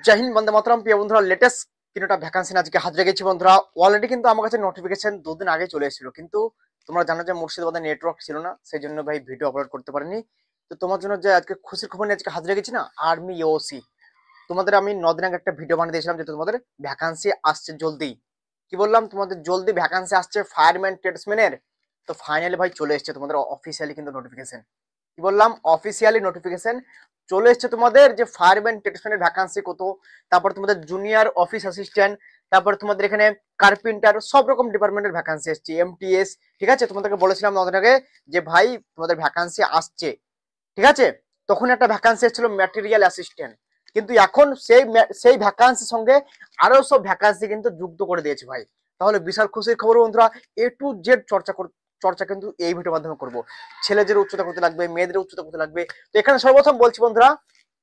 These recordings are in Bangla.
জয় হিন্দ, বন্দে মাতরম। প্রিয় বন্ধুরা, লেটেস্ট তিনটা ভ্যাকান্সি আজকে হাজির গেছি বন্ধুরা। অলরেডি কিন্তু আমার কাছে নোটিফিকেশন দুদিন আগে চলে এসেছিল, কিন্তু তোমরা জানো যে মুর্শিদাবাদের নেটওয়ার্ক ছিল না, সেই জন্য ভাই ভিডিও আপলোড করতে পারিনি। তো তোমার জন্য যে আজকে খুশির খবর নিয়ে আজকে হাজির গেছি না, আর্মি ওসি। তোমাদের আমি 9 দিন আগে একটা ভিডিও বানিয়ে দিয়েছিলাম যে তোমাদের ভ্যাকান্সি আসছে জলদি। কি বললাম তোমাদের, জলদি ভ্যাকান্সি আসছে ফায়ারম্যান ট্রেডসম্যানের। তো ফাইনালি ভাই চলে এসেছে তোমাদের অফিসিয়ালি কিন্তু নোটিফিকেশন। কি বললাম, অফিসিয়ালি নোটিফিকেশন চলে এসেছে তোমাদের যে ফায়ারম্যান ট্রেডসম্যানের ভ্যাকান্সি কত, তারপর তোমাদের জুনিয়র অফিস অ্যাসিস্ট্যান্ট, তারপর তোমাদের এখানে কার্পেন্টার, সব রকম ডিপার্টমেন্টের ভ্যাকান্সি এসছে, এমটিএস। ঠিক আছে, তোমাদেরকে বলেছিলাম আমাদের আগে যে ভাই তোমাদের ভ্যাকান্সি আসছে। ঠিক আছে, তখন একটা ভ্যাকান্সি এসেছিল ম্যাটেরিয়াল অ্যাসিস্ট্যান্ট, কিন্তু এখন সেই ভ্যাকান্সির সঙ্গে আরো সব ভ্যাকান্সি কিন্তু যুক্ত করে দিয়েছে ভাই। তাহলে বিশাল খুশির খবর বন্ধুরা। এ টু জেড চর্চা কিন্তু এই ভিডিওর মাধ্যমে করবো। ছেলেদের উচ্চতা করতে লাগবে, মেয়েদের উচ্চতা করতে লাগবে। তো এখানে সর্বপ্রথম বলছি বন্ধুরা,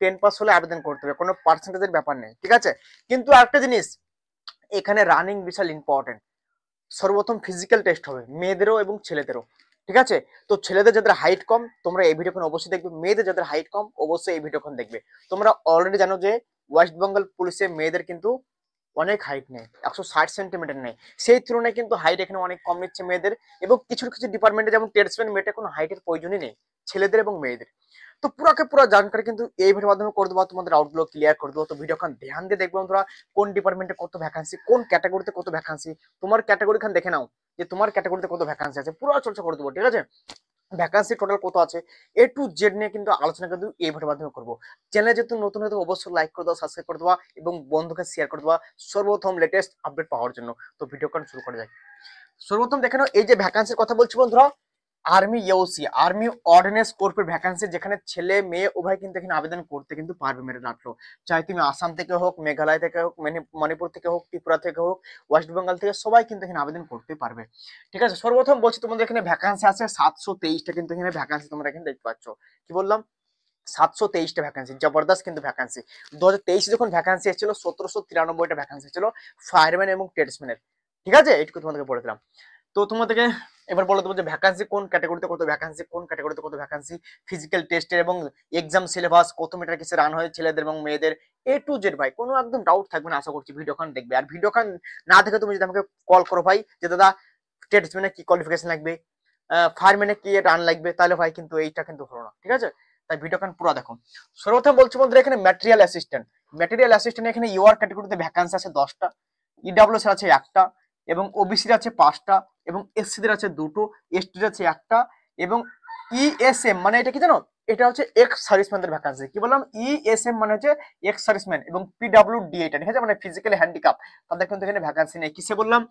10 পাস হলে আবেদন করতে হবে, কোনো পার্সেন্টেজের ব্যাপার নেই। ঠিক আছে, কিন্তু আরেকটা জিনিস এখানে রানিং বিশাল ইম্পর্টেন্ট। সর্বপ্রথম ফিজিক্যাল টেস্ট হবে মেয়েদেরও এবং ছেলেদেরও। ঠিক আছে, তো ছেলেদের যাদের হাইট কম তোমরা এই ভিডিওখন অবশ্যই দেখবে, মেয়েদের যাদের হাইট কম অবশ্যই এই ভিডিওখন দেখবে। তোমরা অলরেডি জানো যে ওয়েস্ট বেঙ্গল পুলিশে মেয়েদের কিন্তু অনেক হাইট নেই, 160 সেন্টিমিটার নেই। সেই তুলনায় কিন্তু হাইট এখানে অনেক কম নিচ্ছে মেয়েদের। এবং কিছু কিছু ডিপার্টমেন্টে যেমন ট্রেডসম্যান মেয়েটা কোনো হাইটের প্রয়োজনই নেই, ছেলেদের এবং মেয়েদের। তো পুরাকে পুরো জানকারি কিন্তু এই ভিডিওর মাধ্যমে করে দেবো, তোমাদের আউটগুলো ক্লিয়ার করে দেবো। তো ভিডিওখান ধ্যান দিয়ে দেখবো বন্ধুরা, কোন ডিপার্টমেন্টে কত ভ্যাকান্সি, কোন ক্যাটাগরিতে কত ভ্যাকান্সি। তোমার ক্যাটাগরি খান দেখে নাও যে তোমার ক্যাটাগরিতে কত ভ্যাকান্সি আছে, পুরো চর্চা করে দেবো। ঠিক আছে, ভ্যাকান্সি টোটাল কত আছে এ টু জেড নিয়ে কিন্তু আলোচনা কিন্তু এই ভিডিওর মাধ্যমে করবো। চ্যানেলে যেহেতু নতুন হয়তো অবশ্যই লাইক করে দেওয়া, সাবস্ক্রাইব করে দেওয়া এবং বন্ধুকে শেয়ার করে দেওয়া সর্বপ্রথম লেটেস্ট আপডেট পাওয়ার জন্য। তো ভিডিওখান শুরু করা যায়। সর্বপ্রথম দেখে নাও, এই যে ভ্যাকান্সির কথা বলছি বন্ধুরা, আর্মি ইউসি আর্মি অর্ডিন্যান্স কর্পের ভ্যাকান্সি, যেখানে ছেলে মেয়ে উভয় কিন্তু এখানে আবেদন করতে কিন্তু পারবে। মেরে রাখলো, চাই তুমি আসাম থেকে হোক, মেঘালয় থেকে হোক, মণিপুর থেকে হোক, ত্রিপুরা থেকে হোক, ওয়েস্ট বেঙ্গল থেকে, সবাই কিন্তু এখানে আবেদন করতে পারবে। ঠিক আছে, সর্বপ্রথম বলছি তোমাদের এখানে ভ্যাকান্সি আছে 723টা, কিন্তু এখানে ভ্যাকান্সি তোমরা এখানে দেখতে পাচ্ছ। কি বললাম, 723টা ভ্যাকান্সি, জবরদস্ত কিন্তু ভ্যাকান্সি। 2023 যখন ভ্যাকান্সি এসেছিল 1793টা ভ্যাকান্সি ছিল ফায়ারম্যান এবং ট্রেডসম্যানের। ঠিক আছে, এইটুকু তোমাদেরকে বলে দিলাম। তো তোমাদেরকে এবার বলে দেবো যে ভ্যাকান্সি কোন ক্যাটাগরিতে কত ভ্যাকান্সি, কোন ক্যাটাগরিতে কত ভ্যাকান্সি, ফিজিক্যাল টেস্টের এবং এক্সাম সিলেবাস, কত মিটার কিসে রান হয় ছেলেদের এবং মেয়েদের, এ টু জেড ভাই। কোনো একদম ডাউট থাকবে না, আশা করছি ভিডিওখান দেখবে। আর ভিডিওখান না দেখে তুমি যদি আমাকে কল করো ভাই যে দাদা ট্রেডসম্যানে কি কোয়ালিফিকেশন লাগবে, ফায়ারম্যানে কি রান লাগবে, তাহলে ভাই কিন্তু এইটা কিন্তু হলো না। ঠিক আছে, তাই ভিডিওখান পুরো দেখো। সর্বপ্রথম বলছি বন্ধুরা, এখানে ম্যাটেরিয়াল অ্যাসিস্ট্যান্ট। ম্যাটেরিয়াল অ্যাসিস্ট্যান্ট এখানে ইউআর ক্যাটাগরিতে ভ্যাকান্সি আছে 10টা, ইডাব্লিউএস আছে একটা, এবং ওবিসির আছে 5টা, এবং এসসিদের আছে 2টো, এসটির আছে একটা, এবং ইএসএম মানে এটা কি জানো, এটা হচ্ছে এক্স সার্ভিসম্যানদের ভ্যাকান্সি। কি বললাম, ইএসএম মানে হচ্ছে এক্স সার্ভিসম্যান, এবং পিডব্লিউডি এটা ঠিক আছে, মানে ফিজিক্যালি হ্যান্ডিক্যাপ, তাদের কিন্তু এখানে ভ্যাকান্সি নেই। কিসে বললাম,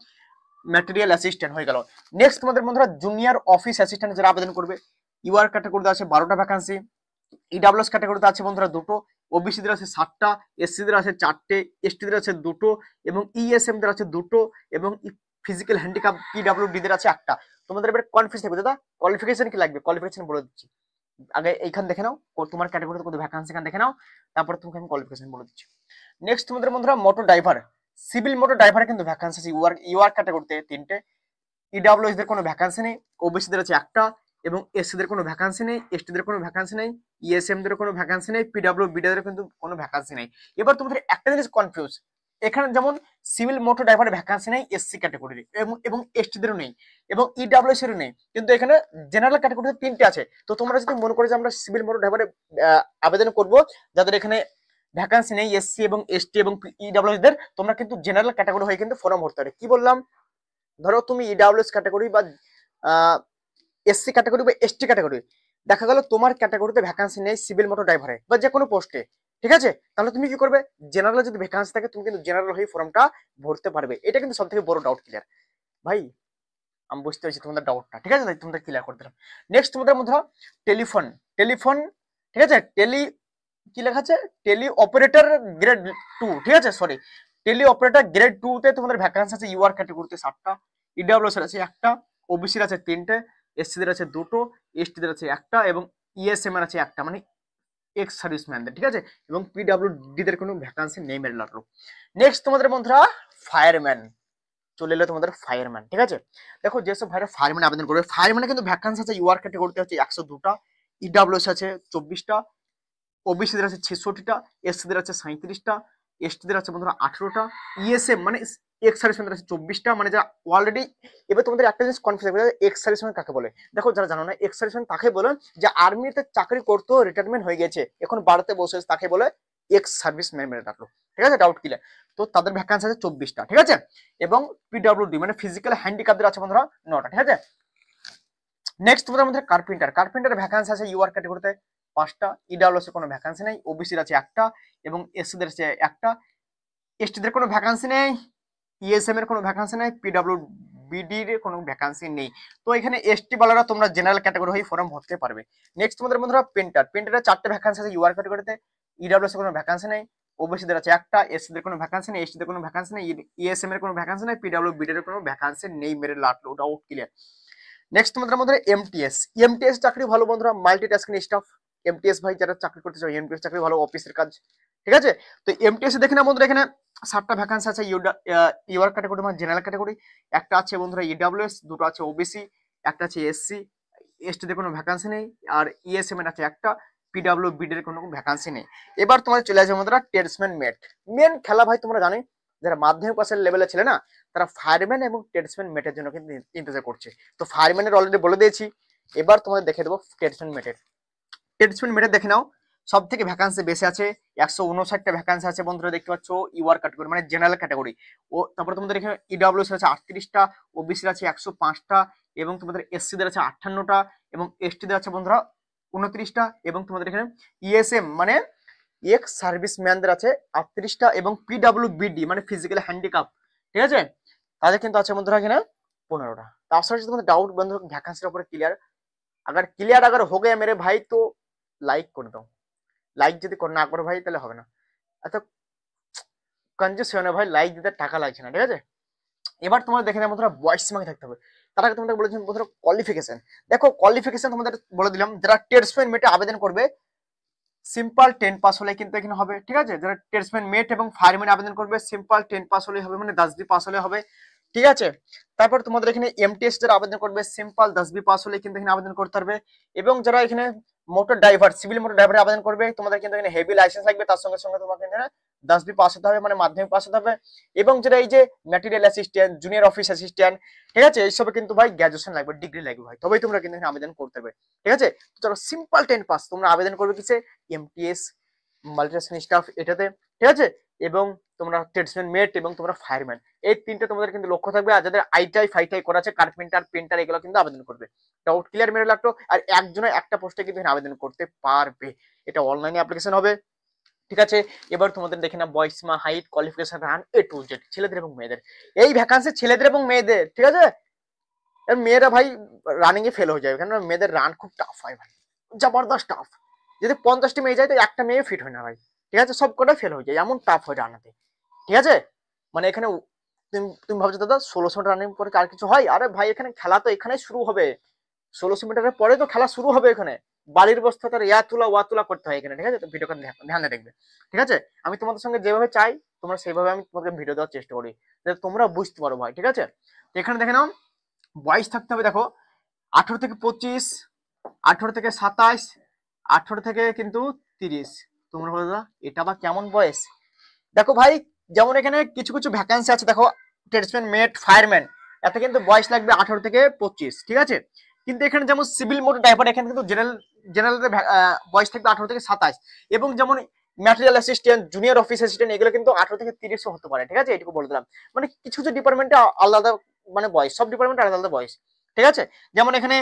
ম্যাটেরিয়াল অ্যাসিস্ট্যান্ট হয়ে গেল। নেক্সট তোমাদের বন্ধুরা জুনিয়র অফিস অ্যাসিস্ট্যান্ট যারা আবেদন করবে, ইউআর ক্যাটাগরিতে আছে 12টা ভ্যাকান্সি, ইডাব্লিউএস ক্যাটাগরিতে আছে বন্ধুরা 2টো, ওবিসিদের আছে 7টা, এসসিদের আছে 4টে, এসটিদের আছে 2টো, এবং ইএসএম দের আছে 2টো, এবং ফিজিক্যাল হ্যান্ডিক্যাপ পিডব্লিউডি দের আছে একটা। তোমাদের এবারে কনফিউজ থাকবে দাদা কোয়ালিফিকেশন কি লাগবে, কোয়ালিফিকেশন বলে দিচ্ছি। আগে এইখান দেখে নাও তোমার ক্যাটাগরিতে কত ভ্যাকান্সি, এখান দেখে নাও, তারপর তোমাকে আমি কোয়ালিফিকেশন বলে দিচ্ছি। নেক্সট তোমাদের বন্ধুরা মোটর ড্রাইভার, সিভিল মোটর ড্রাইভারে কিন্তু ভ্যাকান্সি আছে ইউআর ক্যাটাগরিতে 3টে, ইডাব্লিউএস দের কোনো ভ্যাকান্সি নেই, ওবিসি দের আছে একটা, এবং এসসি দের কোনো ভ্যাকান্সি নেই, এসটি দের কোনো ভ্যাকান্সি নেই, ইএসএম দের কোনো ভ্যাকান্সি নেই, পিডব্লিউবি দের কিন্তু কোনো ভ্যাকান্সি নেই। এবার তোমাদের একটা জিনিস কনফিউজ, এখানে যেমন সিভিল মোটর ড্রাইভারের ভ্যাকান্সি নেই এসসি ক্যাটাগরির, এবং এসটি দেরও নেই, এবং ইডাব্লিউএস এরও নেই, কিন্তু এখানে জেনারেল ক্যাটাগরিতে 3টে আছে। তো তোমরা যদি মনে করো যে আমরা সিভিল মোটর ড্রাইভারে আবেদন করব, যাদের এখানে ভ্যাকান্সি নেই এসসি এবং এসটি এবং ইডাব্লিউএস দের, তোমরা কিন্তু জেনারেল ক্যাটাগরি হয়ে কিন্তু ফর্ম ভরতে পারে। কি বললাম, ধরো তুমি ইডাব্লিউএস ক্যাটাগরি বা এসসি ক্যাটাগরি বা এসটি ক্যাটাগরি, দেখা গেল তোমার ক্যাটাগরিতে ভ্যাকান্সি নেই সিভিল মোটর ড্রাইভারে বা যে কোনো পোস্টে। ঠিক আছে, তাহলে তুমি কি করবে, জেনারেলে যদি ভ্যাকান্সি থাকে তুমি কিন্তু জেনারেল হয়ে ফর্মটা ভরতে পারবে। এটা কিন্তু সব থেকে বড় ডাউট ক্লিয়ার ভাই, আমি বুঝতে পারছি তোমাদের ডাউটটা। ঠিক আছে, তাই তোমাদের ক্লিয়ার করে দিলাম। নেক্সট তোমাদের মধ্যে টেলিফোন, টেলিফোন ঠিক আছে, কি লেখা আছে, টেলি অপারেটর গ্রেড 2, ঠিক আছে সরি, টেলি অপারেটর গ্রেড 2 তে তোমাদের ভ্যাকান্সি আছে ইউআর ক্যাটাগরিতে 7টা, ইডব্লিউএস এর আছে একটা, ওবিসি এর আছে 3টে, এসসি দের আছে 2টো, এসটি দের আছে একটা, এবং ইএসএম এর আছে একটা, মানে এক্স সার্ভিসম্যানদের। ঠিক আছে, এবং পিডব্লিউডি দের কোনো ভ্যাকান্সি নেই মেরে লাগলো। নেক্সট তোমাদের বন্ধুরা ফায়ারম্যান, চলে এলো তোমাদের ফায়ারম্যান। ঠিক আছে, দেখো যেসব ভাইরা ফায়ারম্যান আবেদন করবে, ফায়ারম্যানে কিন্তু ভ্যাকান্সি আছে ইউআর ক্যাটাগরিতে হচ্ছে 102টা, ইডব্লিউএস আছে 24টা, ওবিসিদের আছে 66টা, এসসিদের আছে 37টা, এসটিদের আছে বন্ধুরা 18টা, ইএসএম মানে এক্স সার্ভিসম্যান আছে 24টা, মানে যারা অলরেডি। এবার তোমাদের একটা জিনিস কনফিউজ হবে, এক্স সার্ভিসম্যান কাকে বলে। দেখো যারা জানো না, এক্স সার্ভিসম্যান তাকে বলে যে আর্মিতে চাকরি করতো, রিটায়ারমেন্ট হয়ে গেছে, এখন বাড়িতে বসে আছে, তাকে বলে এক্স সার্ভিসম্যান মেরে রাখলো। ঠিক আছে, ডাউট ক্লিয়ার। তো তাদের ভ্যাকান্সি আছে 24টা। ঠিক আছে, এবং পিডব্লিউডি মানে ফিজিক্যাল হ্যান্ডিক্যাপদের আছে বন্ধুরা 9টা। ঠিক আছে, নেক্সট তোমাদের মধ্যে কার্পেন্টার ভ্যাকান্সি আছে ইউআর ক্যাটাগরিতে 5টা, ইডাব্লিউএস এর কোনো ভ্যাকান্সি নেই, ওবিসির আছে একটা, এবং এসসিদের আছে একটা, এসটিদের কোনো ভ্যাকান্সি নেই, ইএসএম এর কোনো ভ্যাকান্সি নেই, পিডব্লিউবিডি এর কোনো ভ্যাকান্সি নেই। তো এখানে এসটি বালারা তোমরা জেনারেল ক্যাটাগরি হয়ে ফর্ম ভরতে পারবে। নেক্সট তোমাদের বন্ধুরা পেন্টারের 4টে ভ্যাকান্সি আছে ইউআর ক্যাটাগরিতে, ইডাব্লিউএস এর কোনো ভ্যাকান্সি নেই, ওবিসিদের আছে একটা, এসসিদের কোনো ভ্যাকান্সি নেই, এসটিদের কোনো ভ্যাকান্সি নেই, ইএসএম এর কোনো ভ্যাকান্সি নেই, পিডব্লিউবিডি এর কোনো ভ্যাকান্সি নেই, মেরে লাটলো, ডাউট ক্লিয়ার। নেক্সট তোমাদের মধ্যে এমটিএস চাকরি ভালো বন্ধুরা, মাল্টিটাস্কিং স্টাফ। এমটিএস ভাই যারা চাকরি করতে চাও, এমটিএস চাকরি ভালো, অফিসের কাজ। ঠিক আছে, তো এমটিএস দেখে না বন্ধুরা, এখানে 7টা ভ্যাকান্সি আছে ইউআর ক্যাটাগরি মানে জেনারেল ক্যাটাগরি, একটা আছে বন্ধুরা ইডাব্লিউএস, দুটো আছে ওবিসি, একটা আছে এসসি, এসটিদের কোনো ভ্যাকান্সি নেই, আর ইএসএম এর আছে একটা, পিডব্লিউবিডি এর কোনো ভ্যাকান্সি নেই। এবার তোমাদের চলে আসবে বন্ধুরা ট্রেডসম্যান মেন খেলা ভাই, তোমরা জানো যারা মাধ্যমিক পাশের লেভেলে ছিল না, তারা ফায়ারম্যান এবং ট্রেডসম্যান মেটের জন্য কিন্তু ইন্তজার করছে। তো ফায়ারম্যানের অলরেডি বলে দিয়েছি, এবার তোমাদের দেখে দেবো ট্রেডসম্যান মেটের দেখে নাও। সব থেকে ভ্যাকান্সি বেশি আছে, 159টা ভ্যাকান্সি আছে বন্ধুরা, দেখতে পাচ্ছ ইউআর ক্যাটাগরি মানে জেনারেল ক্যাটাগরি। ও তারপরে তোমাদের এখানে ইডব্লিউএস আছে 38টা, ওবিসির আছে 105টা, এবং তোমাদের এসসিদের আছে 58টা, এবং এসটিদের আছে বন্ধুরা 29টা, এবং তোমাদের এখানে ইএসএম মানে এক্স সার্ভিসম্যানদের আছে 38টা, এবং পিডব্লিউবিডি মানে ফিজিক্যাল হ্যান্ডিক্যাপ, ঠিক আছে, তাদের কিন্তু আছে বন্ধুরা এখানে 15টা। তাছাড়া যদি তোমাদের ডাউট বন্ধুরা ভ্যাকান্সির উপরে ক্লিয়ার अगर हो गया मेरे भाई तो लाइक कर दो। লাইক যদি না করো ভাই তাহলে হবে না, এত কনজুস হয় না ভাই, লাইক দিতে টাকা লাগছে না। ঠিক আছে, এবার তোমাদের দেখে নেওয়া বন্ধুরা বয়স সীমাকে থাকতে হবে। তার আগে তোমাদের বলেছিলাম বন্ধুরা কোয়ালিফিকেশন। দেখো কোয়ালিফিকেশন তোমাদের বলে দিলাম, যারা ট্রেডসম্যান মেটে আবেদন করবে সিম্পল 10 পাস হলে কিন্তু এখানে হবে। ঠিক আছে, যারা ট্রেডসম্যান মেট এবং ফায়ারম্যান আবেদন করবে সিম্পল 10 পাস হলে হবে, মানে 10 বি পাস হলে হবে। ঠিক আছে, তারপর তোমাদের এখানে এমটিএস যারা আবেদন করবে সিম্পল 10 বি পাস হলে কিন্তু এখানে আবেদন করতে পারবে। এবং যারা এখানে motor driver civil motor driver আবেদন করবে তোমাদের কিন্তু এখানে হেভি লাইসেন্স লাগবে, তার সঙ্গে সঙ্গে তোমাকে এখানে 10 বি পাস হতে হবে, মানে মাধ্যমিক পাস হতে হবে। এবং যেটা এই যে material assistant, junior office assistant, ঠিক আছে, এইসবে কিন্তু ভাই গ্র্যাজুয়েশন লাগবে, ডিগ্রি লাগবে ভাই, তবেই তোমরা কিন্তু এখানে আবেদন করতে পারবে। ঠিক আছে, তো চলো সিম্পল 10 পাস তোমরা আবেদন করবে কিসে, এমটিএস মাল্টিটাস্কিং স্টাফ এটাতে। ঠিক আছে, এবং তোমরা ট্রেডসম্যান মেট এবং তোমরা ফায়ারম্যান, এই তিনটে তোমাদের কিন্তু লক্ষ্য থাকবে। আর যাদের আইটাই ফাইটাই করা আছে কার্পেন্টার পেন্টার এগুলো কিন্তু আবেদন করবে। ডাউট ক্লিয়ার মেরে লাগতো। আর একজনের একটা পোস্টে কিন্তু আবেদন করতে পারবে, এটা অনলাইনে অ্যাপ্লিকেশন হবে। ঠিক আছে, এবার তোমাদের দেখে না বয়স সীমা, height, qualification, run A to Z, ছেলেদের এবং মেয়েদের। এই ভ্যাকান্সি ছেলেদের এবং মেয়েদের। ঠিক আছে, মেয়েরা ভাই রানিং এ ফেল হয়ে যাবে, কারণ মেয়েদের রান খুব টাফ হয় ভাই, জবরদস্ত টাফ। যদি 50টি মেয়ে যায় তো একটা মেয়ে ফিট হয় না ভাই। ঠিক আছে, সব কটা ফেল হয়ে যায়, এমন টাফ হয় রানাতে। ঠিক আছে, মানে এখানে তুমি ভাবছো দাদা 1600 মিটার রানিং পরে আর কিছু হয়? আরে ভাই এখানে খেলা তো এখানে শুরু হবে, 1600 মিটারের পরে তো খেলা শুরু হবে। এখানে বালির বস্তা তার ইয়া তুলা ওয়া তুলা করতে হয় এখানে। ঠিক আছে, তো ভিডিওটা ধ্যান দিয়ে দেখবে। ঠিক আছে, আমি তোমাদের সঙ্গে যেভাবে চাই তোমরা সেইভাবে আমি তোমাদের ভিডিও দেওয়ার চেষ্টা করি, যাতে তোমরা বুঝতে পারো ভাই। ঠিক আছে, এখানে দেখে নাও বয়স থাকতে হবে, দেখো 18 থেকে 25, 18 থেকে 27, 18 থেকে কিন্তু 30। তোমরা বলো দাদা এটা বা কেমন বয়স? দেখো ভাই, যেমন এখানে কিছু কিছু ভ্যাকান্সি আছে, দেখো ট্রেডসম্যান মেট ফায়ারম্যান, এতে কিন্তু বয়স লাগবে 18 থেকে 25। ঠিক আছে, কিন্তু এখানে যেমন সিভিল মোটর ড্রাইভার এখানে কিন্তু জেনারেল বয়স থাকবে 18 থেকে 27, এবং যেমন material assistant, junior office assistant এগুলো কিন্তু 18 থেকে 30 হতে পারে। ঠিক আছে, এটুকু বলে দিলাম। মানে কিছু কিছু ডিপার্টমেন্টে আলাদা মানে বয়স, সব ডিপার্টমেন্টে আলাদা আলাদা বয়স। ঠিক আছে, যেমন এখানে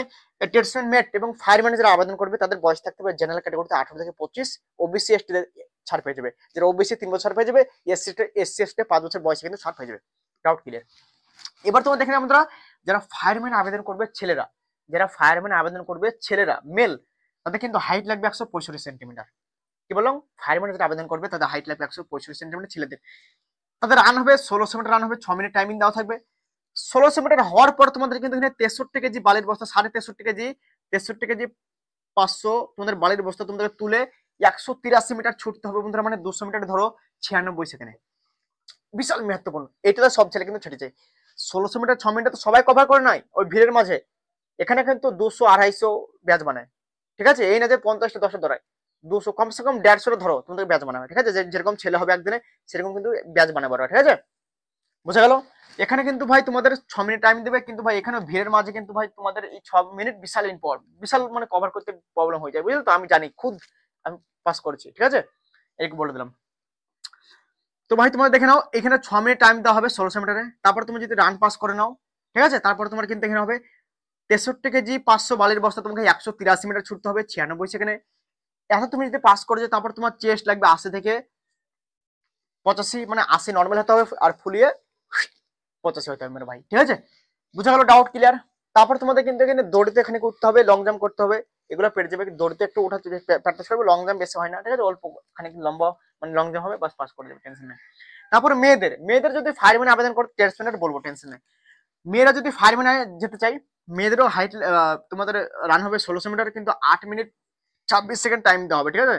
ট্রেডসম্যান মেট এবং ফায়ারম্যান যারা আবেদন করবে তাদের বয়স থাকতে হবে জেনারেল ক্যাটাগরিতে 18 থেকে 25, ওবিসি এসটি ছাড় পেয়ে যাবে, যারা ওবিসি 3 বছর পেয়ে যাবে, এসসি এসটি 5 বছর বয়সে কিন্তু ছাড় পেয়ে যাবে। Doubt clear. এবার তোমার দেখেন আমরা যারা ফায়ারম্যান আবেদন করবে ছেলেরা, যারা ফায়ারম্যান আবেদন করবে ছেলেরা মেল, তাদের কিন্তু হাইট লাগবে 165 সেন্টিমিটার। কি বললাম, ফায়ারম্যান যারা আবেদন করবে তাদের হাইট লাগবে 165 সেন্টিমিটার ছেলেদের। তাদের রান হবে 1600 মিটার, রান হবে 6 মিনিট টাইমিং দেওয়া থাকবে। 1600 মিটার হওয়ার পর তোমাদের কিন্তু এখানে 63 কেজি বালির বস্তা, 63.5 কেজি, 63 কেজি 500 তোমাদের বালির বস্তা তোমাদের তুলে 183 মিটার ছুটতে হবে বন্ধুরা, মানে 200 মিটার ধরো 96 সেকেন্ডে। বিশাল महत्वपूर्ण, এটা সব ছেলে কিন্তু ছেড়েছে। 1600 মিটার 6 মিনিটে তো সবাই কভার করে নাই ওই ভিড়ের মাঝে, এখানে কিন্তু 200 250 ব্যাচ বানায়। ঠিক আছে, এই না যে 50টা 10 ধরায়, 200 কমসে কম 150 ধরো তোমাদের ব্যাচ বানাবে, ঠিক আছে, যেরকম ছেলে হবে একদিনে সেরকম কিন্তু ব্যাচ বানাবে ওরা, ঠিক আছে, বুঝা গেল। এখানে কিন্তু ভাই তোমাদের 6 মিনিট টাইম দেবে, কিন্তু ভাই এখানে ভিড়ের মাঝে কিন্তু ভাই তোমাদের এই 6 মিনিট বিশাল বিশাল মানে কভার করতে প্রবলেম হয়ে যায়, বুঝলে তো, আমি জানি, খুদ আমি পাস করেছি, ঠিক আছে, এই বলে দিলাম। তো ভাই তোমার দেখে নাও, এখানে 6 মিনিট টাইম দেওয়া হবে 1600 মিটারে, তারপর তুমি যদি রান পাস করে নাও, ঠিক আছে, তারপর তোমার কিন্তু এখানে হবে 63 কেজি 500 বালির বস্তা, তোমাকে 183 মিটার ছুটতে হবে 96 সেকেন্ডে। এখন তুমি যদি পাস করে যাও, তারপর তোমার চেস্ট লাগবে 80 থেকে 85, মানে 80 নর্মাল হতে হবে, আর ফুলিয়ে 85 হতে হবে মেরে ভাই, ঠিক আছে, বুঝা গেল, ডাউট ক্লিয়ার। তারপর তোমাদের কিন্তু এখানে দৌড়তে এখানে করতে হবে, লং জাম্প করতে হবে, এগুলো পেরে যাবে, দৌড়তে একটু ওঠা প্র্যাকটিস করবে, লং জাম্প বেশি হয় না, ঠিক আছে, অল্প খানিক লম্বা মানে লং জাম্প হবে, বাস পাস করে যাবে, টেনশন নেই। তারপর মেয়েদের যদি ফায়ারম্যানে আবেদন করতে 150 মিনিট বলবো, টেনশন নেই। মেয়েরা যদি ফায়ারম্যানে যেতে চাই, মেয়েদেরও হাইট তোমাদের রান হবে 1600 মিটার, কিন্তু 8 মিনিট 26 সেকেন্ড টাইম দেওয়া হবে, ঠিক আছে,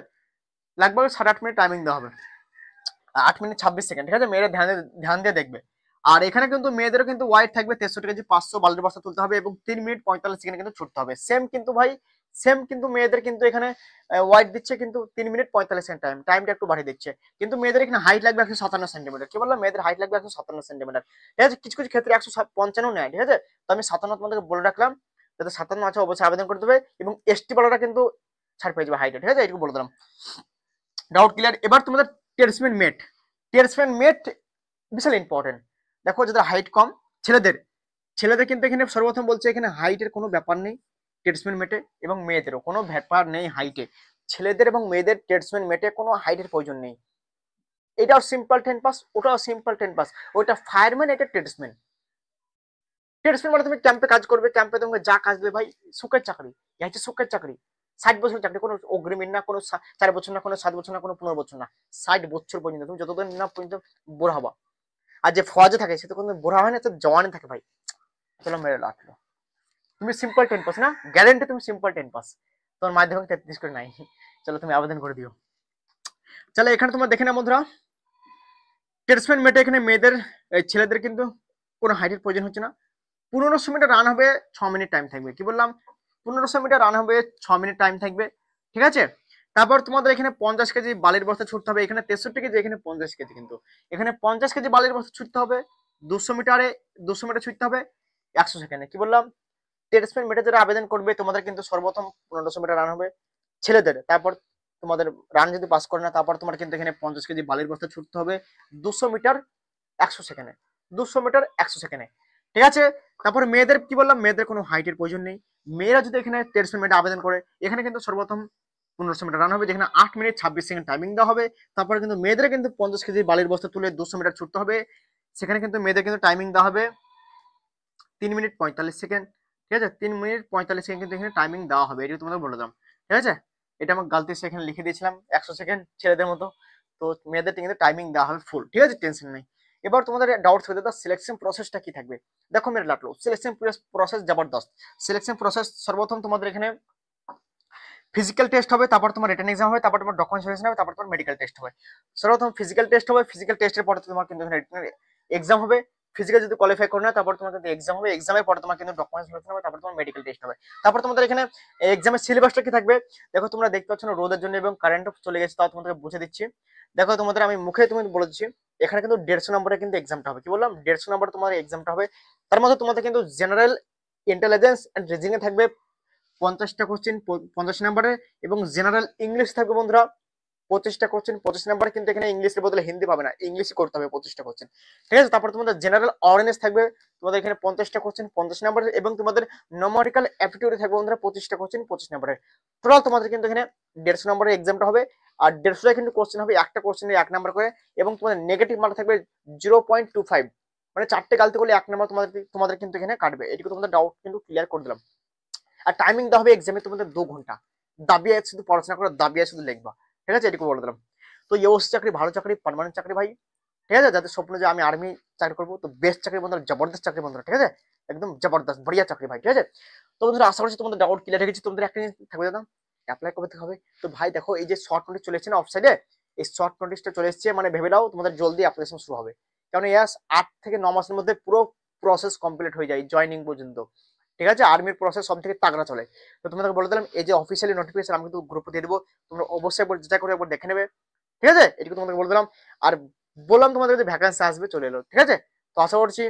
লাগবে 8.5 মিনিট টাইমিং দেওয়া হবে, 8 মিনিট 26 সেকেন্ড, ঠিক আছে, মেয়েরা ধ্যান দিয়ে দেখবে। আর এখানে কিন্তু মেয়েদেরও কিন্তু ওয়াইট থাকবে 63 কেজি 500 বালির বস্তা তুলতে হবে, এবং 3 মিনিট 45 সেকেন্ড কিন্তু ছুটতে হবে, সেম কিন্তু ভাই সেম কিন্তু মেয়েদের কিন্তু এখানে ওয়াইট দিচ্ছে কিন্তু 3 মিনিট 45 সেকেন্ড টাইমটা একটু বাড়িয়ে দিচ্ছে, কিন্তু মেয়েদের এখানে হাইট লাগবে 157 সেন্টিমিটার, কি বললাম, মেয়েদের হাইট লাগবে 157 সেন্টিমিটার, ঠিক আছে, কিছু কিছু ক্ষেত্রে 155 নেয়, ঠিক আছে, তো আমি 57 তোমাদেরকে বলে রাখলাম, যাতে 57 আছে অবশ্যই আবেদন করতে হবে, এবং এসটি বলাটা কিন্তু ছাড় পেয়ে যাবে হাইটে, ঠিক আছে, এইটুকু বলে দিলাম, ডাউট ক্লিয়ার। এবার তোমাদের টেরসম্যান মেট বিশাল ইম্পর্টেন্ট। দেখো যাদের হাইট কম, ছেলেদের ছেলেদের কিন্তু এখানে সর্বপ্রথম বলছে, এখানে হাইটের কোনো ব্যাপার নেই টেরসম্যান মেটে, এবং মেয়েদেরও কোনো ব্যাপার নেই হাইটে, ছেলেদের এবং মেয়েদের টেরসম্যান মেটে কোনো হাইটের প্রয়োজন নেই, এটাও সিম্পল 10 পাস, ওটাও সিম্পল 10 পাস, ওইটা ফায়ারম্যান, এটা টেরসম্যান। টেরসম্যান মানে তুমি ক্যাম্পে কাজ করবে, ক্যাম্পে তোমাকে যা কাজ দেবে ভাই, সুখের চাকরি, এই হচ্ছে সুখের চাকরি, 60 বছর চাকরি, কোনো অগ্রিমিন না, কোনো 4 বছর না, কোনো 7 বছর না, কোনো 15 বছর না, 60 বছর পর্যন্ত তুমি যতদিন না পর্যন্ত বুড়া হবা। আর যে ফজে থাকে সে তো কোনো বুড়া হয় না, তো জওয়ানে থাকে ভাই, চলো মেরে লাগলো। তুমি সিম্পল 10 পাস না, গ্যারেন্টি তুমি সিম্পল 10 পাস, তোমার মাধ্যমিক 33 করে নাই, চলো তুমি আবেদন করে দিও। চলো এখানে তোমার দেখে না বন্ধুরা, টেরসম্যান মেটে এখানে মেয়েদের ছেলেদের কিন্তু কোনো হাইটের প্রয়োজন হচ্ছে না, 1500 মিটার রান হবে 6 মিনিট টাইম থাকবে, কি বললাম, 1500 মিটার রান হবে 6 মিনিট টাইম থাকবে, ঠিক আছে। তারপর তোমাদের এখানে 50 কেজি বালির বস্তা ছুটতে হবে, এখানে 63 কেজি, এখানে 50 কেজি, কিন্তু এখানে 50 কেজি বালির বস্তা ছুটতে হবে 200 মিটারে, 200 মিটার ছুটতে হবে 100 সেকেন্ডে, কি বললাম, টেরসম্যান মেটে যারা আবেদন করবে তোমাদের কিন্তু সর্বপ্রথম 1500 মিটার রান হবে ছেলেদের, তারপর তোমাদের রান যদি পাস করে না, তারপর তোমার কিন্তু এখানে 50 কেজি বালির বস্তা ছুটতে হবে 200 মিটার 100 সেকেন্ডে, 200 মিটার 100 সেকেন্ডে, ঠিক আছে। তারপরে মেয়েদের কি বললাম, মেয়েদের কোনো হাইটের প্রয়োজন নেই, মেয়েরা যদি এখানে 1300 মিটার আবেদন করে, এখানে কিন্তু সর্বপ্রথম 1500 মিটার রান হবে, যেখানে 8 মিনিট 26 সেকেন্ড টাইমিং দেওয়া হবে, তারপরে কিন্তু মেয়েদের কিন্তু 50 কেজি বালির বস্তা তুলে 200 মিটার ছুটতে হবে, সেখানে কিন্তু মেয়েদের কিন্তু টাইমিং দেওয়া হবে 3 মিনিট 45 সেকেন্ড, ঠিক আছে, 3 মিনিট 45 সেকেন্ড কিন্তু এখানে টাইমিং দেওয়া হবে, এটা তোমাদের বলে দিলাম, ঠিক আছে, এটা আমার গালতি সেখানে লিখে দিয়েছিলাম 100 সেকেন্ড ছেলেদের মতো, তো মেয়েদের কিন্তু টাইমিং দেওয়া হবে ফুল, ঠিক আছে, টেনশন নেই। এবার তোমাদের ডাউট হতে দাও সিলেকশন প্রসেসটা কি থাকবে, দেখো মেরে লাটলো, সিলেকশন প্রসেস জবরদস্ত। সিলেকশন প্রসেস সর্বপ্রথম তোমাদের এখানে ফিজিক্যাল টেস্ট হবে, তারপর তোমার রিটেন এক্সাম হবে, তারপর তোমার ডকুমেন্টস ভেরিফিকেশন হবে, তারপর তোমার মেডিকেল টেস্ট হবে। সর্বপ্রথম ফিজিক্যাল টেস্ট হবে, ফিজিক্যাল টেস্টের পরে তোমার কিন্তু রিটেন এক্সাম হবে, ফিজিক্যাল যদি কোয়ালিফাই করো না, তারপর তোমার কিন্তু এক্সাম হবে, এক্সামের পরে তোমার কিন্তু ডকুমেন্টস ভেরিফিকেশন হবে, তারপর তোমার মেডিকেল টেস্ট হবে। তারপর তোমাদের এখানে এক্সামের সিলেবাসটা কি থাকবে, দেখো তোমরা দেখতে পাচ্ছ না রোদের জন্য এবং কারেন্ট চলে গেছে, তাও তোমাদেরকে বুঝে দিচ্ছি। দেখো তোমাদের আমি মুখে তুমি বলে দিচ্ছি, এখানে কিন্তু 150 নম্বরে কিন্তু এক্সামটা হবে, কি বললাম, 150 নম্বরে তোমার এক্সামটা হবে। তার মধ্যে তোমাদের কিন্তু জেনারেল ইন্টেলিজেন্স এন্ড রিজনিং থাকবে 50টা কোশ্চেন 50 নম্বরে, এবং জেনারেল ইংলিশ থাকবে বন্ধুরা 25টা কোশ্চেন 25 নম্বরে, কিন্তু এখানে ইংলিশের বদলে হিন্দি পাবে না, ইংলিশই করতে হবে 25টা কোশ্চেন, ঠিক আছে। তারপর তোমাদের জেনারেল অ্যাওয়ারনেস থাকবে তোমাদের এখানে 50টা কোশ্চেন 50 নম্বরের, এবং তোমাদের নিউমেরিক্যাল অ্যাপটিটিউড থাকবে বন্ধুরা 25টা কোশ্চেন 25 নম্বরের। টোটাল তোমাদের কিন্তু এখানে 150 নম্বরের এক্সামটা হবে, আর 150টা কিন্তু কোশ্চেন হবে, একটা কোশ্চেনে 1 নাম্বার করে, এবং তোমাদের নেগেটিভ মার্ক থাকবে 0.25, মানে 4টে গালতি করলে 1 নাম্বার তোমাদের কিন্তু এখানে কাটবে, এটুকু তোমাদের ডাউট কিন্তু ক্লিয়ার করে দিলাম। আর টাইমিং দেওয়া হবে এক্সামে তোমাদের 2 ঘন্টা, দাবিয়ে শুধু পড়াশোনা করে, দাবিয়ে শুধু লিখবা, ঠিক আছে, এটুকু বলে দিলাম। তো ইউএস চাকরি ভালো চাকরি, পার্মানেন্ট চাকরি ভাই, ঠিক আছে, যাদের স্বপ্ন যে আমি আর্মি চাকরি করবো, তো বেস্ট চাকরি বন্ধুরা, জবরদস্ত চাকরি বন্ধুরা, ঠিক আছে, একদম জবরদস্ত বড়িয়া চাকরি ভাই, ঠিক আছে। তো বন্ধুরা আশা করছি তোমাদের ডাউট ক্লিয়ার হয়ে গেছে, তোমাদের একটা জিনিস থাকবে দাদা, অ্যাপ্লাই কবে থেকে হবে, তো ভাই দেখো এই যে শর্ট নোটিস চলে এসেছে না অফসাইডে, এই শর্ট নোটিসটা চলে এসেছে, মানে ভেবে নাও তোমাদের জলদি অ্যাপ্লিকেশন শুরু হবে, কারণ ইয়াস 8 থেকে 9 মাসের মধ্যে পুরো প্রসেস কমপ্লিট হয়ে যায় জয়নিং পর্যন্ত, ঠিক আছে, আর্মির প্রসেস সব থেকে তাগড়া চলে। তো তোমাদেরকে বলে দিলাম এই যে অফিসিয়ালি নোটিফিকেশন আমি কিন্তু গ্রুপে দিয়ে দেবো, তোমরা অবশ্যই একবার যেটা করে একবার দেখে নেবে, ঠিক আছে। এটুকু তোমাদেরকে বলে দিলাম। আর বললাম তোমাদের যে ভ্যাকান্সি আসবে চলে এলো, ঠিক আছে। তো আশা করছি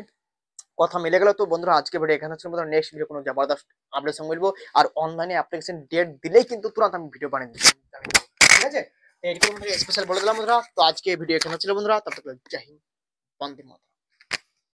কথা মিলে গেল। তো বন্ধুরা আজকে ভিডিও এখানে ছিল, বন্ধুরা নেক্সট ভিডিও কোনো জবরদস্ত আপডেট সঙ্গে মিলবো। আর অনলাইনে অ্যাপ্লিকেশন ডেট দিলেই কিন্তু তুরন্ত আমি ভিডিও বানিয়ে দিচ্ছি, ঠিক আছে। তো এইটুকু তোমাদের স্পেশাল বলে দিলাম বন্ধুরা। তো আজকে ভিডিও এখানে ছিল বন্ধুরা, তব তক জয় হিন্দ, বন্দে মাতরম।